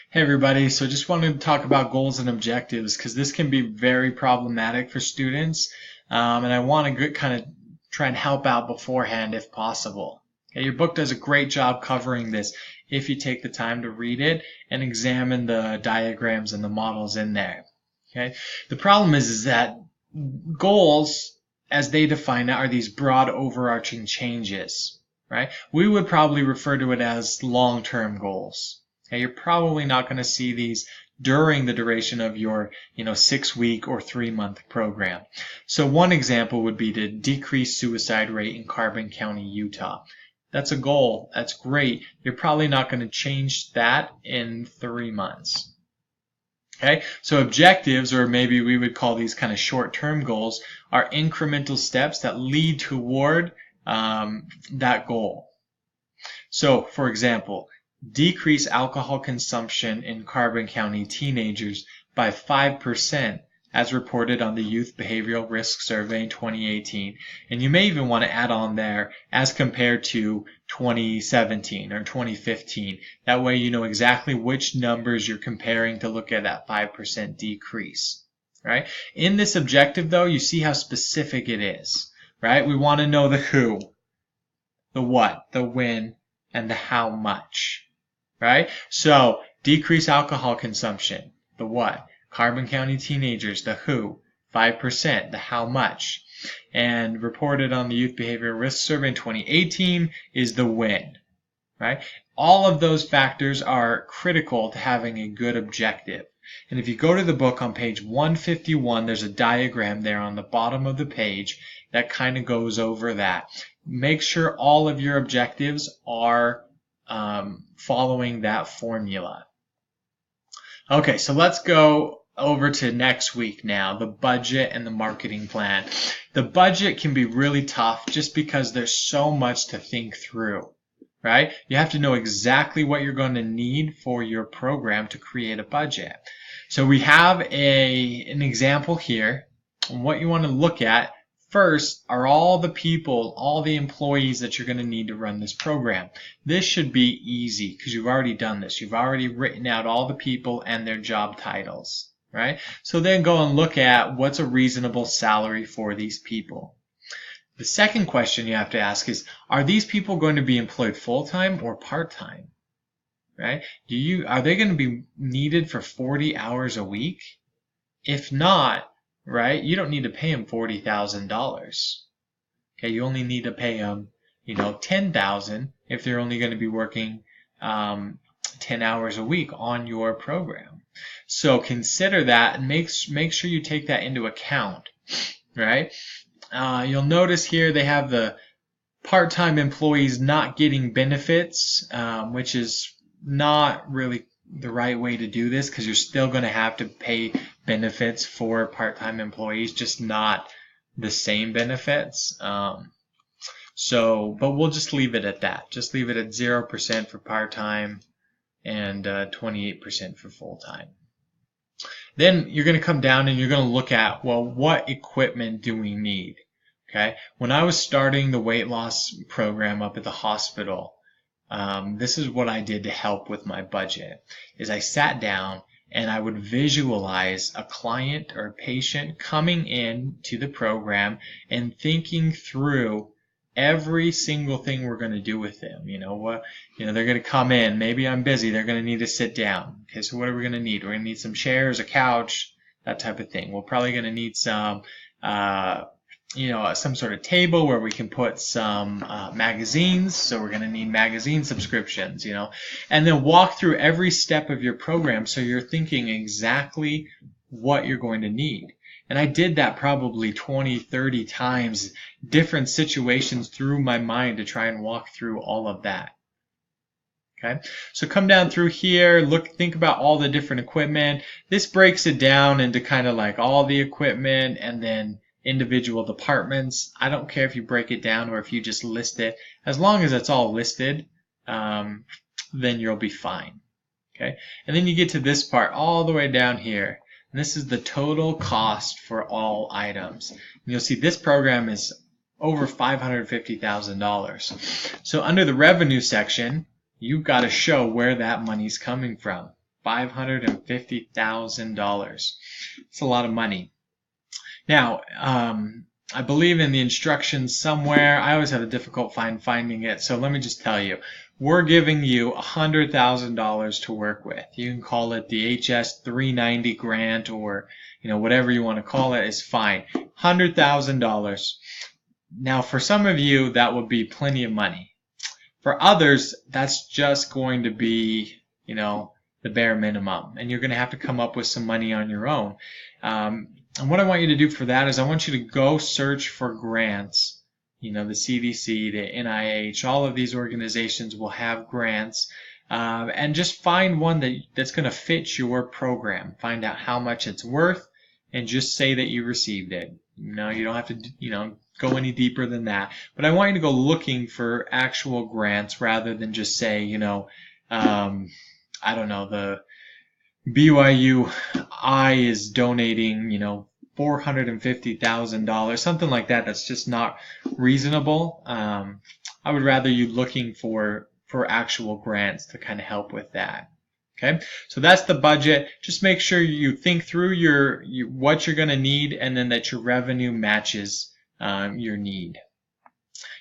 Hey everybody, so just wanted to talk about goals and objectives because this can be very problematic for students, and I want to kind of try and help out beforehand if possible. Okay, your book does a great job covering this if you take the time to read it and examine the diagrams and the models in there. Okay, the problem is that goals, as they define it, are these broad overarching changes, right? We would probably refer to it as long-term goals. Okay, you're probably not going to see these during the duration of your 6 week or 3 month program. So one example would be to decrease suicide rate in Carbon County, Utah. That's a goal. That's great. You're probably not going to change that in 3 months. Okay, so objectives, or maybe we would call these kind of short-term goals, are incremental steps that lead toward that goal. So, for example, decrease alcohol consumption in Carbon County teenagers by 5% as reported on the Youth Behavioral Risk Survey in 2018. And you may even want to add on there as compared to 2017 or 2015. That way you know exactly which numbers you're comparing to look at that 5% decrease. Right? In this objective though, you see how specific it is. Right? We want to know the who, the what, the when, and the how much. Right? So decrease alcohol consumption, the what? Carbon County teenagers, the who, 5%, the how much. And reported on the Youth Behavioral Risk Survey in 2018 is the when. Right? All of those factors are critical to having a good objective. And if you go to the book on page 151, there's a diagram there on the bottom of the page that kind of goes over that. Make sure all of your objectives are following that formula. Okay, so let's go over to next week now, the budget and the marketing plan. The budget can be really tough just because there's so much to think through, right? You have to know exactly what you're going to need for your program to create a budget. So we have an example here. And what you want to look at first are all the people, all the employees that you're going to need to run this program. This should be easy because you've already done this. You've already written out all the people and their job titles, right? So then go and look at what's a reasonable salary for these people. The second question you have to ask is, are these people going to be employed full-time or part-time? Right? Are they going to be needed for 40 hours a week? If not, right, you don't need to pay them $40,000. Okay, you only need to pay them, $10,000 if they're only going to be working 10 hours a week on your program. So consider that and make sure you take that into account, right? You'll notice here they have the part-time employees not getting benefits, which is not really the right way to do this because you're still going to have to pay benefits for part-time employees, just not the same benefits. But we'll just leave it at that. Just leave it at 0% for part-time and 28% for full-time. Then you're going to come down and you're going to look at, well, what equipment do we need? Okay. When I was starting the weight loss program up at the hospital, this is what I did to help with my budget, is I sat down and I would visualize a client or a patient coming in to the program and thinking through every single thing we're going to do with them. They're going to come in. Maybe I'm busy. They're going to need to sit down. Okay, so what are we going to need? We're going to need some chairs, a couch, that type of thing. We're probably going to need some some sort of table where we can put some magazines. So we're going to need magazine subscriptions, and then walk through every step of your program so you're thinking exactly what you're going to need. And I did that probably 20, 30 times, different situations through my mind to try and walk through all of that. Okay, so come down through here, think about all the different equipment. This breaks it down into kind of like all the equipment and then individual departments. I don't care if you break it down or if you just list it. As long as it's all listed, then you'll be fine. Okay, and then you get to this part all the way down here. And this is the total cost for all items. And you'll see this program is over $550,000. So under the revenue section, you've got to show where that money's coming from. $550,000. It's a lot of money. Now, I believe in the instructions somewhere. I always have a difficult finding it, so let me just tell you. We're giving you $100,000 to work with. You can call it the HS 390 grant, or whatever you want to call it is fine. $100,000. Now, for some of you, that would be plenty of money. For others, that's just going to be, the bare minimum, and you're going to have to come up with some money on your own. And what I want you to do for that is I want you to go search for grants. The CDC, the NIH, all of these organizations will have grants. And just find one that's going to fit your program. Find out how much it's worth and just say that you received it. You don't have to, go any deeper than that. But I want you to go looking for actual grants rather than just say, I don't know, the BYU-I is donating, $450,000, something like that. That's just not reasonable. I would rather you looking for actual grants to kind of help with that. Okay, so that's the budget. Just make sure you think through what you're going to need, and then that your revenue matches your need.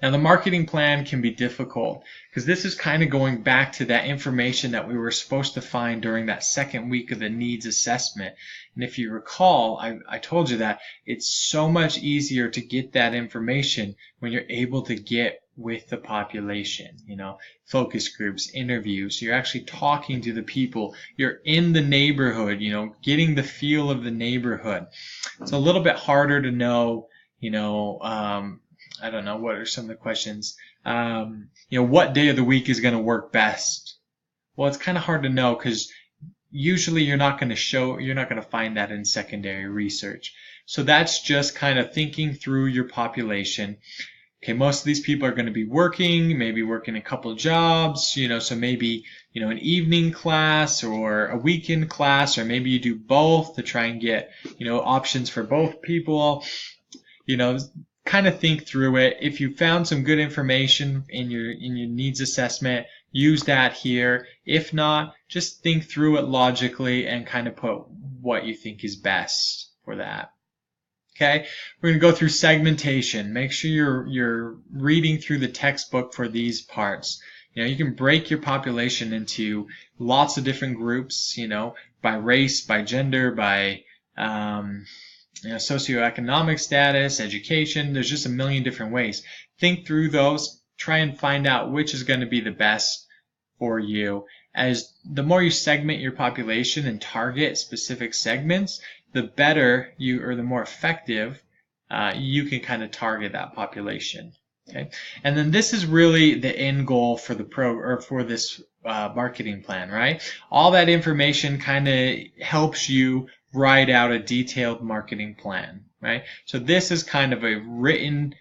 Now, the marketing plan can be difficult because this is kind of going back to that information that we were supposed to find during that second week of the needs assessment. And if you recall, I told you that it's so much easier to get that information when you're able to get with the population, focus groups, interviews. You're actually talking to the people. You're in the neighborhood, getting the feel of the neighborhood. It's a little bit harder to know, I don't know, what are some of the questions? What day of the week is going to work best? Well, it's kind of hard to know because usually you're not going to find that in secondary research. So that's just kind of thinking through your population. Okay, most of these people are going to be working, maybe working a couple jobs, so maybe, an evening class or a weekend class, or maybe you do both to try and get, options for both people. Kind of think through it. If you found some good information in your needs assessment, use that here. If not, just think through it logically and kind of put what you think is best for that. Okay, we're going to go through segmentation. Make sure you're reading through the textbook for these parts. You can break your population into lots of different groups, by race, by gender, by socioeconomic status, education. There's just a million different ways. Think through those. Try and find out which is going to be the best for you. As the more you segment your population and target specific segments, the better or the more effective you can kind of target that population. Okay, and then this is really the end goal for for this marketing plan, right? All that information kind of helps you write out a detailed marketing plan, right? So this is kind of a written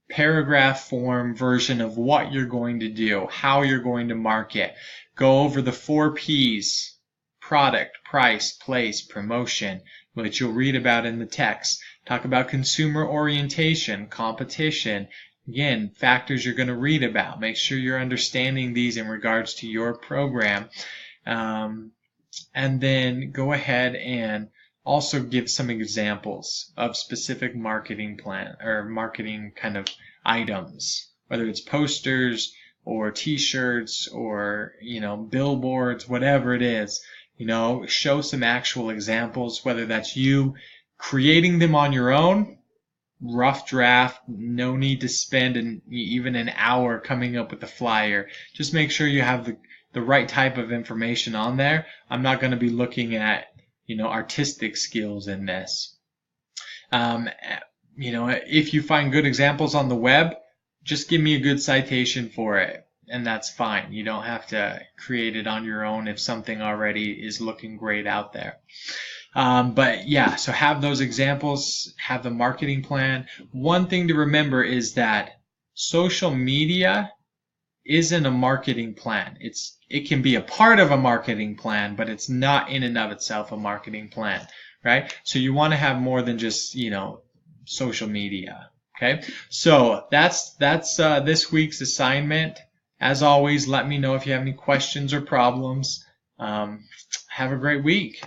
paragraph form version of what you're going to do, how you're going to market. Go over the 4 P's: product, price, place, promotion, which you'll read about in the text. Talk about consumer orientation, competition. Again, factors you're going to read about. Make sure you're understanding these in regards to your program. And then go ahead and also give some examples of specific marketing plan or marketing kind of items, whether it's posters or t-shirts or, billboards, whatever it is. Show some actual examples, whether that's you creating them on your own, rough draft, no need to spend even an hour coming up with a flyer. Just make sure you have the right type of information on there. I'm not going to be looking at, artistic skills in this. If you find good examples on the web, just give me a good citation for it, and that's fine. You don't have to create it on your own if something already is looking great out there. But yeah, so have those examples, have the marketing plan. One thing to remember is that social media isn't a marketing plan. It can be a part of a marketing plan, but it's not in and of itself a marketing plan, right? So you want to have more than just, social media. Okay, so that's this week's assignment. As always, let me know if you have any questions or problems. Have a great week.